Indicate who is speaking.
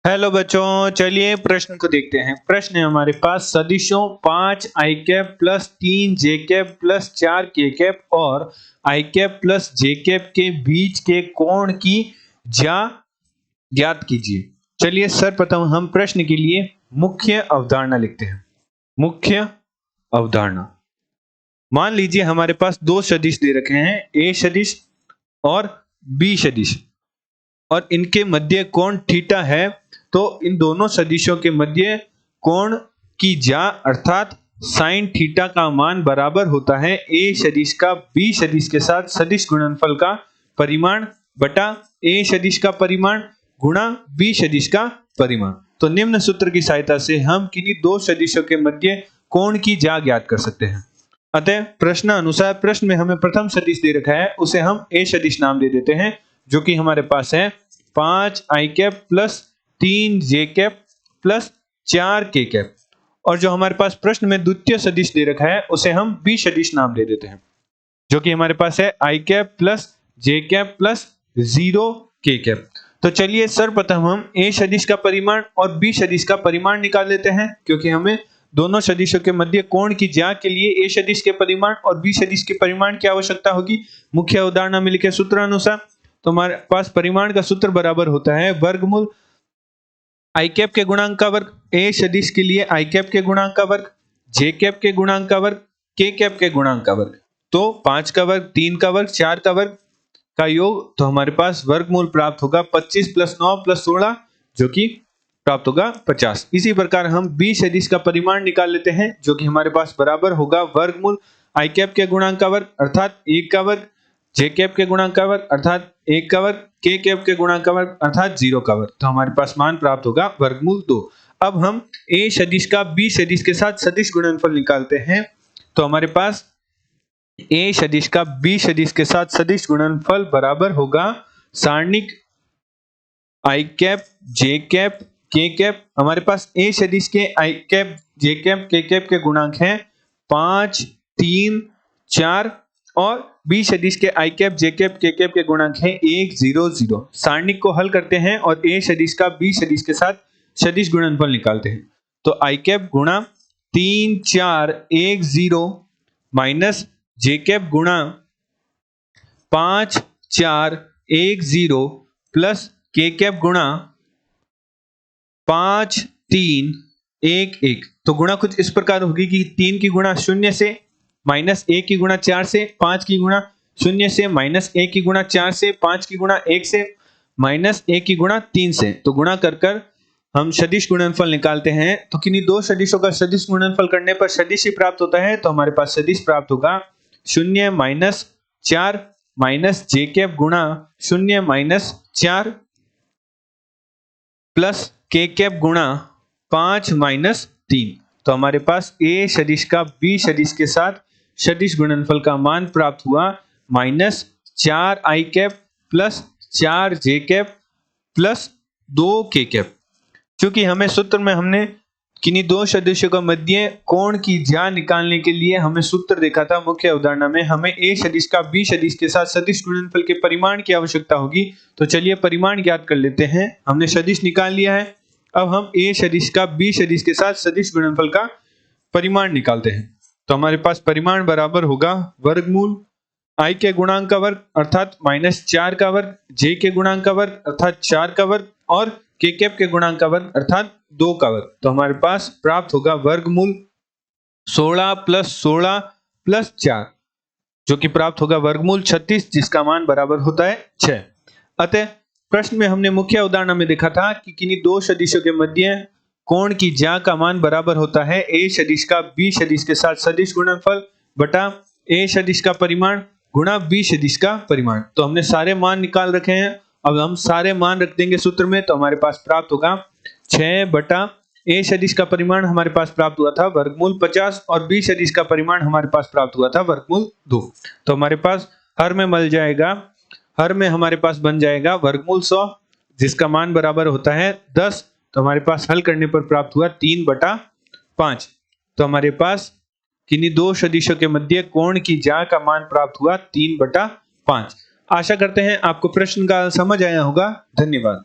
Speaker 1: Hello बच्चों, चलिए प्रश्न को देखते हैं। प्रश्न है हमारे पास सदिशों 5 आई कैप प्लस 3 जे कैप प्लस 4 के कैप और आई कैप प्लस जे कैप के बीच के कोण की जा ज्ञात कीजिए। चलिए सर्वप्रथम हम प्रश्न के लिए मुख्य अवधारणा लिखते हैं। मुख्य अवधारणा, मान लीजिए हमारे पास दो सदिश दे रखे हैं, ए सदिश और बी सदिश, और इनके मध्य कोण थीटा है। तो इन दोनों सदिशों के मध्य कोण की जा अर्थात साइन थीटा का मान बराबर होता है ए सदिश का बी सदिश के साथ सदिश गुणनफल का परिमाण बटा ए सदिश का परिमाण गुणा बी सदिश का परिमाण। तो निम्न सूत्र की सहायता से हम किन्हीं दो सदिशों के मध्य कोण की जा ज्ञात कर सकते हैं। अतः प्रश्न अनुसार प्रश्न में हमें प्रथम सदिश दे रखा है, उसे हम ए सदिश नाम दे देते हैं, जो कि हमारे पास है 5 आई कैप प्लस 3 जे कैप प्लस 4 के कैप। और जो हमारे पास प्रश्न में द्वितीय सदिश दे रखा है, उसे हम बी सदिश नाम दे देते हैं, जो कि हमारे पास है आई कैप प्लस जे कैप प्लस 0 के कैप। तो चलिए सर्वप्रथम हम ए सदिश का परिमाण और बी सदिश का परिमाण निकाल लेते हैं, क्योंकि हमें दोनों सदिशों के मध्य कोण की ज्या के लिए ए सदिश के परिमाण और बी सदिश के परिमाण की आवश्यकता होगी। मुख्य अवधारणा में लिखे सूत्र अनुसार तो हमारे पास परिमाण का सूत्र बराबर होता है वर्गमूल आई कैप के गुणांक का वर्ग, ए सदिश के लिए आई कैप के गुणांक का वर्ग, जे कैप के गुणांक का वर्ग, के कैप के गुणांक का वर्ग। तो 5 का वर्ग, 3 का वर्ग, 4 का वर्ग का योग, तो हमारे पास वर्गमूल प्राप्त होगा 25 प्लस 9 प्लस 16, जो कि प्राप्त होगा 50। इसी प्रकार हम बी सदिश का परिमाण निकाल लेते हैं, जो कि हमारे पास बराबर होगा वर्गमूल आई कैप के गुणांक का वर्ग अर्थात 1 का वर्ग, जे कैप के गुणांक का वर्ग अर्थात 1 का वर्ग, के कैप के गुणांक का वर्ग अर्थात 0 का वर्ग। तो हमारे पास मान प्राप्त होगा वर्गमूल 2। अब हम ए सदिश का बी सदिश के साथ सदिश गुणनफल निकालते हैं। तो हमारे पास ए सदिश का बी सदिश के साथ सदिश गुणनफल बराबर होगा सारणिक आई कैप जे कैप के कैप। हमारे पास ए सदिश के आई कैप जे कैप के कैप के गुणांक हैं 5, 3, 4 और बी सदिश के आई कैप जे कैप के कैप के गुणांक हैं 1, 0, 0। सारणिक को हल करते हैं और ए सदिश का बी सदिश के साथ सदिश गुणनफल निकालते हैं। तो आई कैप गुणा 3, 4, 1, 0 माइनस जे कैप गुणा 5, 4, 1, 0 प्लस के कैप गुणा 5, 3, 1, 1। तो गुणा कुछ इस प्रकार होगी कि 3 की गुणा 0 से, माइनस 1 की गुणा 4 से, 5 की गुणा 0 से, माइनस 1 की गुणा 4 से, 5 की गुणा 1 से, माइनस 1 की गुणा 3 से। तो गुणा कर कर हम सदिश गुणनफल निकालते हैं। तो किन्हीं दो सदिशों का सदिश गुणनफल करने पर सदिश ही प्राप्त होता है। तो हमारे पास सदिश प्राप्त होगा 0 माइनस 4 माइनस जे कैप गुणा 0 माइनस 4 प्लस के कैप गुणा 5 माइनस 3। तो हमारे पास ए सदिश का बी सदिश के साथ सदिश गुणनफल का मान प्राप्त हुआ माइनस 4 आई कैप प्लस 4 जे कैप प्लस 2 के कैप। क्योंकि हमें सूत्र में हमने किन्हीं दो सदिशों का मध्य कोण की ज्या निकालने के लिए हमें सूत्र देखा था। मुख्य अवधारणा में हमें ए सदिश का बी सदिश के साथ सदिश गुणनफल के परिमाण की आवश्यकता होगी। तो चलिए परिमाण ज्ञात कर लेते हैं। हमने सदिश निकाल लिया है, अब हम ए सदिश का बी सदिश के साथ सदिश गुणनफल का परिमाण निकालते हैं। तो हमारे पास परिमाण बराबर होगा वर्गमूल आई के गुणांक का वर्ग अर्थात -4 का वर्ग, जे के गुणांक का वर्ग अर्थात 4 का वर्ग और के कैप के गुणांक का वर्ग अर्थात 2 का वर्ग। तो हमारे पास प्राप्त होगा वर्गमूल 16 प्लस 16 प्लस 4, जो कि प्राप्त होगा वर्गमूल 36, जिसका मान बराबर होता है 6। अतः प्रश्न में हमने मुख्य उदाहरण में देखा था कि किन्हीं दो सदिशों के मध्य कोण की ज्या का मान बराबर होता है ए सदिश का बी सदिश के साथ सदिश गुणनफल बटा ए सदिश का परिमाण गुणा बी सदिश का परिमाण। तो हमने सारे मान निकाल रखे हैं, अब हम सारे मान रख देंगे सूत्र में। तो हमारे पास प्राप्त होगा 6 बटा ए सदिश का परिमाण हमारे पास प्राप्त हुआ था वर्गमूल 50 और बी सदिश का परिमाण हमारे पास प्राप्त हुआ था वर्गमूल 2। तो हमारे पास हर में मिल जाएगा, हर में हमारे पास बन जाएगा वर्गमूल 100, जिसका मान बराबर होता है 10। तो हमारे पास हल करने पर प्राप्त हुआ 3 बटा 5। तो हमारे पास किन्हीं दो सदिशों के मध्य कोण की ज्या का मान प्राप्त हुआ 3 बटा 5। आशा करते हैं आपको प्रश्न का समझ आया होगा। धन्यवाद।